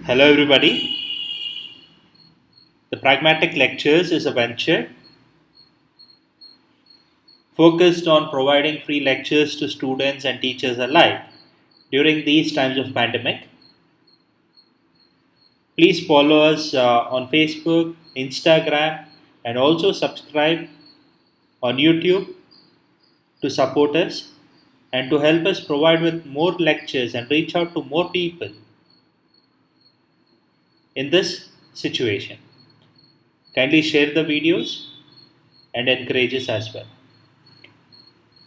Hello, everybody. The Pragmatic Lectures is a venture focused on providing free lectures to students and teachers alike during these times of pandemic. Please follow us on Facebook, Instagram, and also subscribe on YouTube to support us and to help us provide with more lectures and reach out to more people in this situation. Kindly share the videos and encourage us as well.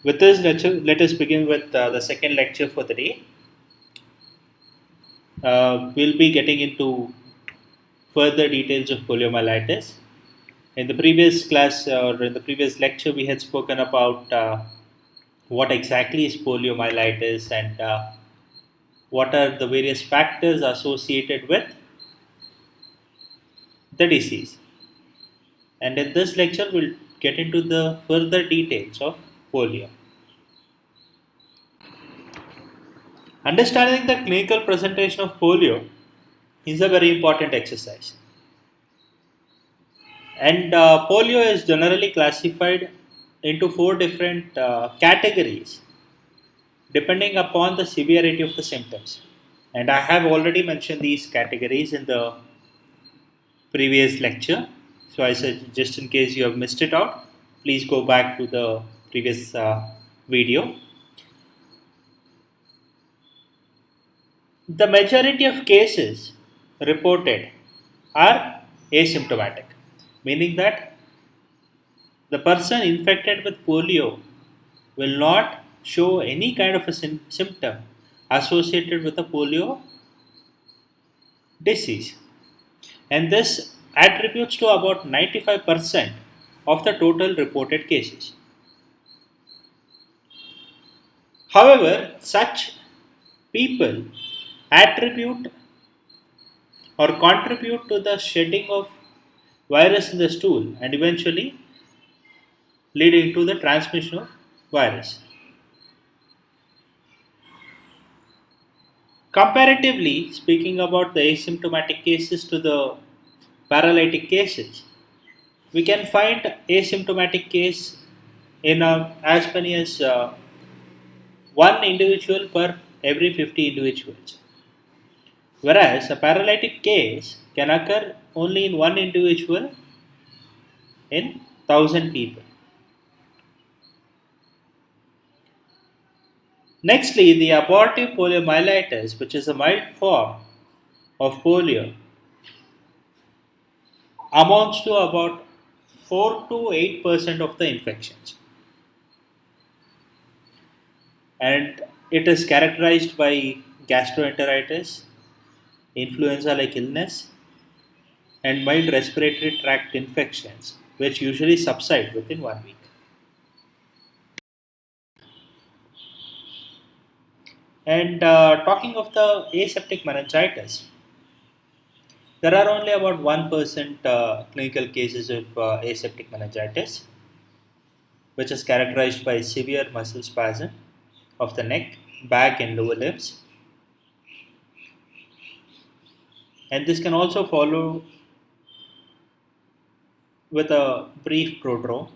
With this lecture, let us begin with the second lecture for the day. We'll be getting into further details of poliomyelitis. In the previous class or in the previous lecture, we had spoken about what exactly is poliomyelitis and what are the various factors associated with the disease. And in this lecture, we'll get into the further details of polio. Understanding the clinical presentation of polio is a very important exercise. And polio is generally classified into four different categories depending upon the severity of the symptoms. And I have already mentioned these categories in the previous lecture. So I said, just in case you have missed it out, please go back to the previous video. The majority of cases reported are asymptomatic, meaning that the person infected with polio will not show any kind of a symptom associated with the polio disease. And this attributes to about 95% of the total reported cases. However, such people attribute or contribute to the shedding of virus in the stool and eventually leading to the transmission of virus. Comparatively, speaking about the asymptomatic cases to the paralytic cases, we can find asymptomatic case in as many as one individual per every 50 individuals, whereas a paralytic case can occur only in one individual in 1,000 people. Nextly, the abortive poliomyelitis, which is a mild form of polio, amounts to about 4 to 8% of the infections. And it is characterized by gastroenteritis, influenza like illness, and mild respiratory tract infections, which usually subside within 1 week. And talking of the aseptic meningitis, there are only about 1% clinical cases of aseptic meningitis, which is characterized by severe muscle spasm of the neck, back, and lower limbs. And this can also follow with a brief prodrome,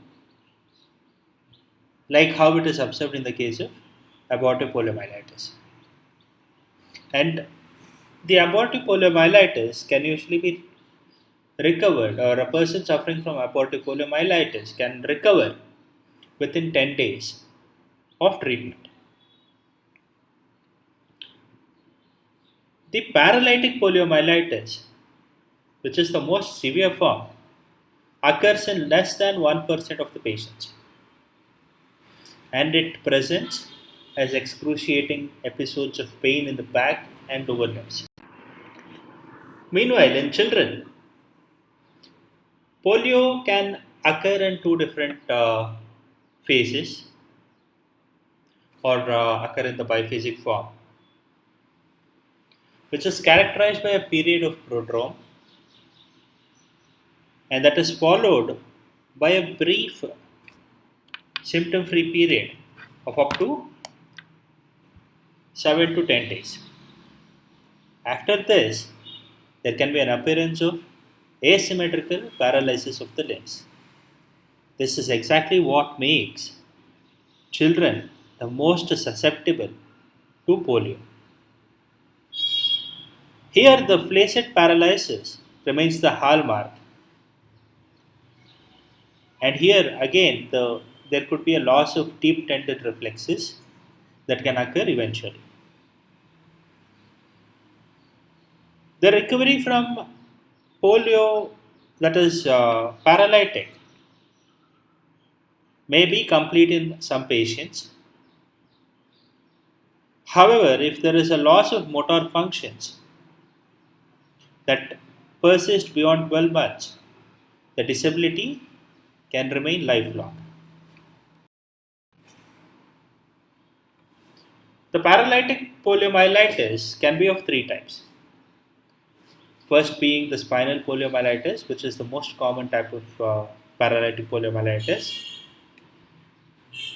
like how it is observed in the case of abortive poliomyelitis. And the abortive poliomyelitis can usually be recovered, or a person suffering from abortive poliomyelitis can recover within 10 days of treatment. The paralytic poliomyelitis, which is the most severe form, occurs in less than 1% of the patients, and it presents as excruciating episodes of pain in the back and lower limbs. Meanwhile, in children, polio can occur in two different phases or occur in the biphasic form, which is characterized by a period of prodrome and that is followed by a brief symptom free period of up to 7 to 10 days. After this, There can be an appearance of asymmetrical paralysis of the limbs. This is exactly what makes children the most susceptible to polio. Here, the flaccid paralysis remains the hallmark, and here again, there could be a loss of deep tendon reflexes that can occur eventually. The recovery from polio, that is paralytic, may be complete in some patients. However, if there is a loss of motor functions that persist beyond 12 months, the disability can remain lifelong. The paralytic poliomyelitis can be of three types. First, being the spinal poliomyelitis, which is the most common type of paralytic poliomyelitis.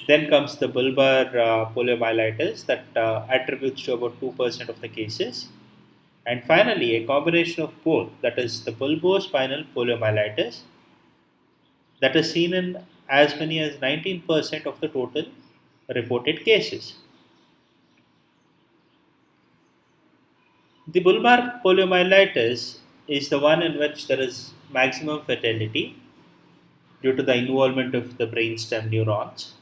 Then comes the bulbar poliomyelitis that attributes to about 2% of the cases. And finally, a combination of both, that is the bulbospinal poliomyelitis, that is seen in as many as 19% of the total reported cases. The bulbar poliomyelitis is the one in which there is maximum fatality due to the involvement of the brainstem neurons.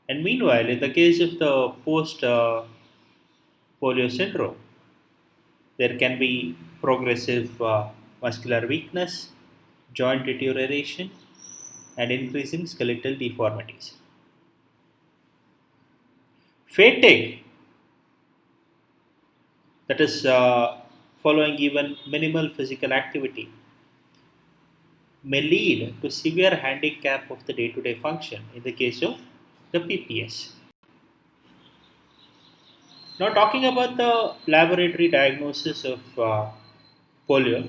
And meanwhile, in the case of the post polio syndrome, there can be progressive muscular weakness, joint deterioration, and increasing skeletal deformities. Fatigue, that is following even minimal physical activity, may lead to severe handicap of the day to day function in the case of the PPS. Now, talking about the laboratory diagnosis of polio,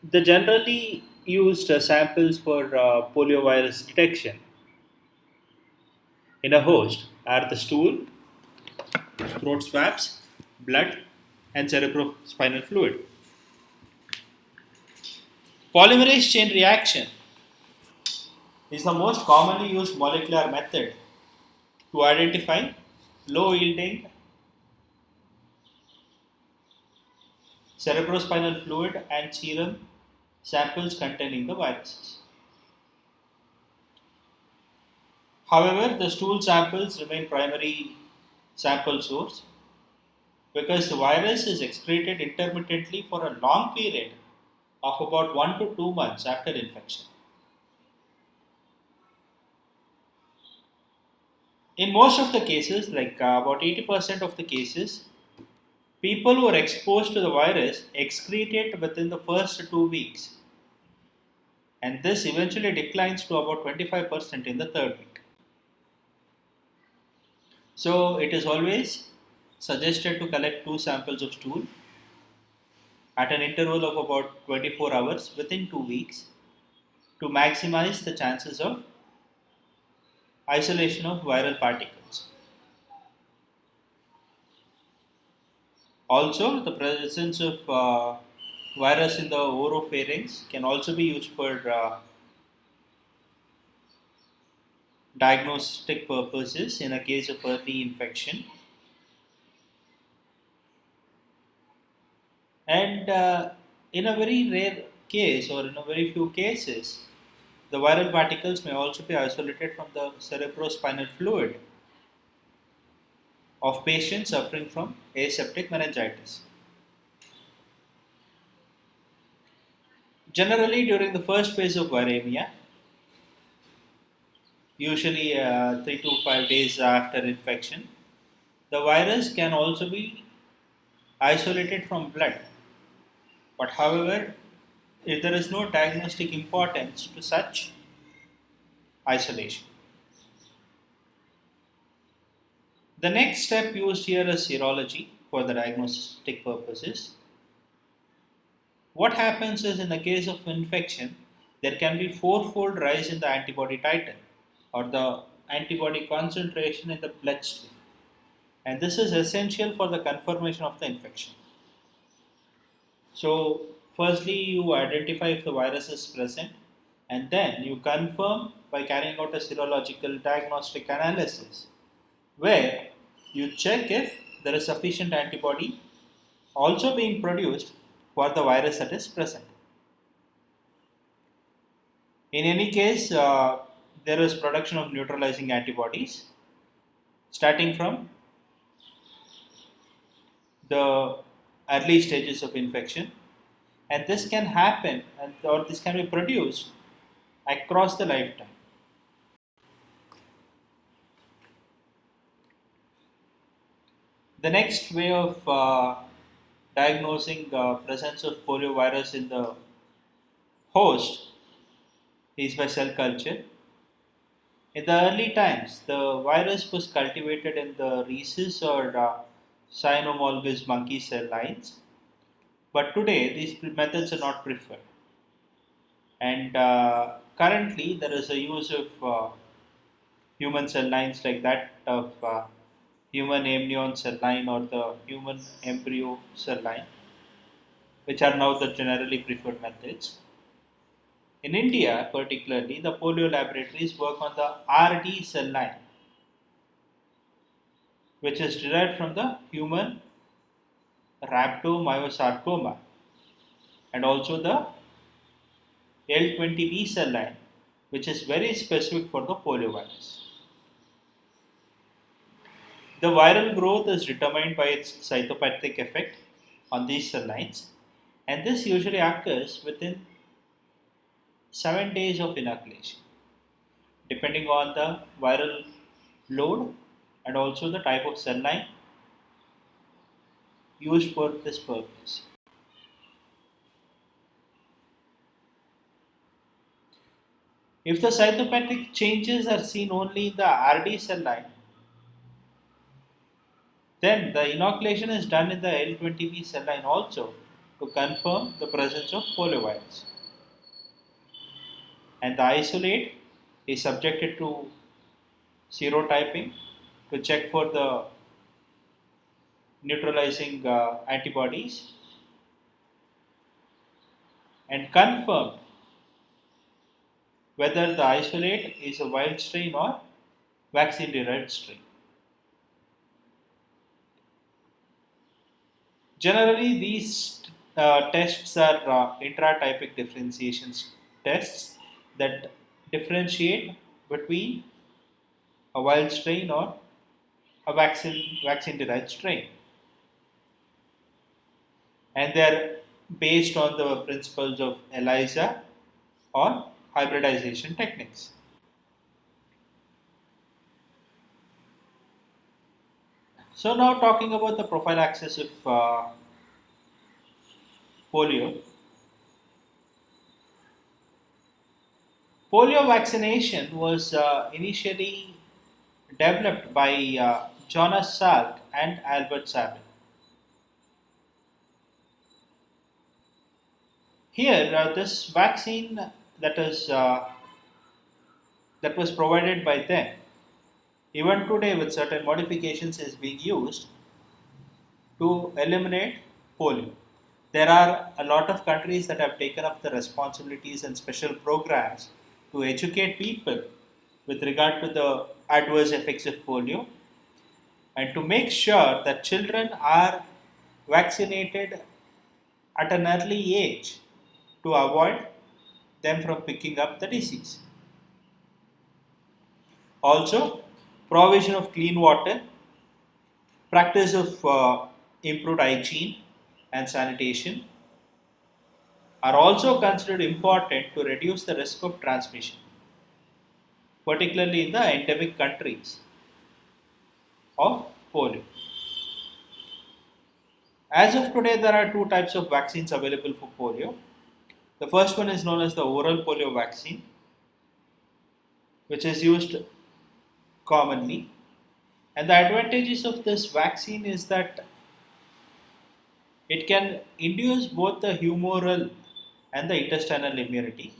the generally used samples for poliovirus detection in a host are the stool, throat swabs, blood, and cerebrospinal fluid. Polymerase chain reaction is the most commonly used molecular method to identify low yielding cerebrospinal fluid and serum samples containing the viruses. However, the stool samples remain primary sample source because the virus is excreted intermittently for a long period of about 1 to 2 months after infection. In most of the cases, like about 80% of the cases, people who are exposed to the virus excrete it within the first 2 weeks, and this eventually declines to about 25% in the third week. So, it is always suggested to collect two samples of stool at an interval of about 24 hours within 2 weeks to maximize the chances of isolation of viral particles. Also, the presence of virus in the oropharynx can also be used for diagnostic purposes in a case of early infection. And in a very rare case or in a very few cases, the viral particles may also be isolated from the cerebrospinal fluid of patients suffering from aseptic meningitis. Generally, during the first phase of viremia, usually 3 to 5 days after infection, the virus can also be isolated from blood. But however, if there is no diagnostic importance to such isolation. The next step used here is serology for the diagnostic purposes. What happens is in the case of infection, there can be fourfold rise in the antibody titer or the antibody concentration in the bloodstream. and this is essential for the confirmation of the infection. So, firstly, you identify if the virus is present, and then you confirm by carrying out a serological diagnostic analysis where you check if there is sufficient antibody also being produced for the virus that is present. In any case, there is production of neutralizing antibodies starting from the early stages of infection, and this can happen or this can be produced across the lifetime. The next way of diagnosing presence of poliovirus in the host is by cell culture. In the early times, the virus was cultivated in the rhesus or cynomolgus monkey cell lines, but today these methods are not preferred. And currently, there is a use of human cell lines like that of human amnion cell line or the human embryo cell line, which are now the generally preferred methods. In India, particularly, the polio laboratories work on the RD cell line, which is derived from the human rhabdomyosarcoma, and also the L20B cell line, which is very specific for the poliovirus. The viral growth is determined by its cytopathic effect on these cell lines, and this usually occurs within 7 days of inoculation, depending on the viral load and also the type of cell line used for this purpose. If the cytopathic changes are seen only in the RD cell line, then the inoculation is done in the L20B cell line also to confirm the presence of poliovirus. And the isolate is subjected to serotyping to check for the neutralizing antibodies and confirmed whether the isolate is a wild strain or vaccine derived strain. Generally, these tests are intratypic differentiation tests that differentiate between a wild strain or a vaccine derived strain, and they are based on the principles of ELISA or hybridization techniques. So now talking about the prophylaxis of polio. Polio vaccination was initially developed by Jonas Salk and Albert Sabin. Here, this vaccine that is that was provided by them, even today with certain modifications, is being used to eliminate polio. There are a lot of countries that have taken up the responsibilities and special programs to educate people with regard to the adverse effects of polio and to make sure that children are vaccinated at an early age to avoid them from picking up the disease. Also, provision of clean water, practice of improved hygiene and sanitation are also considered important to reduce the risk of transmission, particularly in the endemic countries of polio. As of today, there are two types of vaccines available for polio. The first one is known as the oral polio vaccine, which is used commonly. And the advantages of this vaccine is that it can induce both the humoral and the intestinal immunity,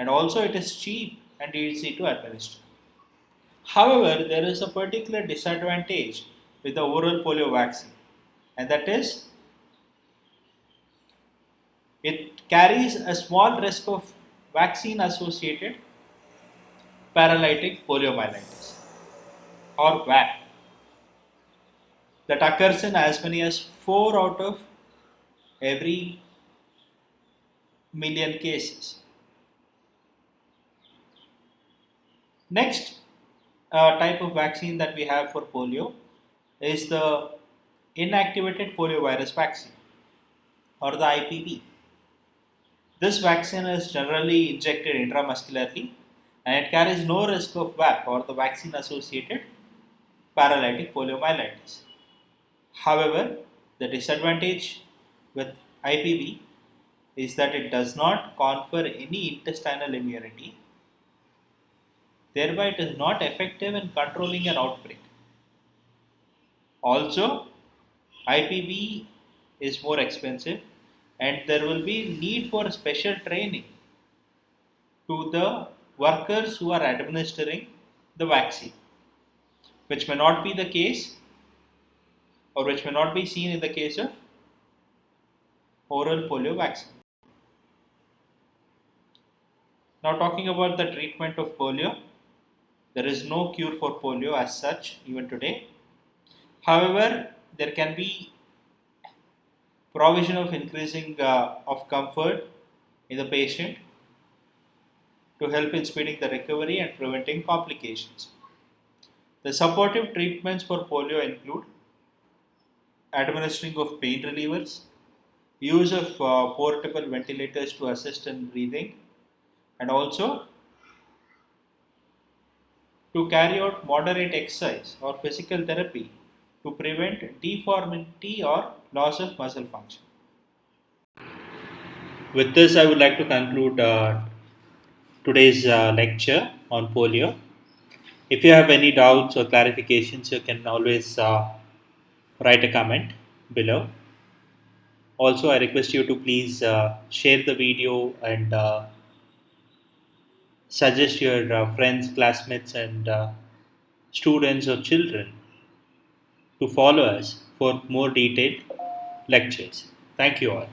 and also it is cheap and easy to administer. However, there is a particular disadvantage with the oral polio vaccine, and that is it carries a small risk of vaccine associated paralytic poliomyelitis or VAP that occurs in as many as 4 out of every million cases. Next type of vaccine that we have for polio is the inactivated poliovirus vaccine or the IPV. This vaccine is generally injected intramuscularly and it carries no risk of VAP or the vaccine associated paralytic poliomyelitis. However, the disadvantage with IPV is that it does not confer any intestinal immunity, thereby, it is not effective in controlling an outbreak. Also, IPV is more expensive and there will be need for special training to the workers who are administering the vaccine, which may not be the case or which may not be seen in the case of oral polio vaccine. Now, talking about the treatment of polio, there is no cure for polio as such even today. However, there can be provision of increasing of comfort in the patient to help in speeding the recovery and preventing complications. The supportive treatments for polio include administering of pain relievers, use of portable ventilators to assist in breathing, and also to carry out moderate exercise or physical therapy to prevent deformity or loss of muscle function. With this, I would like to conclude today's lecture on polio. If you have any doubts or clarifications, you can always write a comment below. Also, I request you to please share the video and suggest your friends, classmates, and students or children to follow us for more detailed lectures. Thank you all.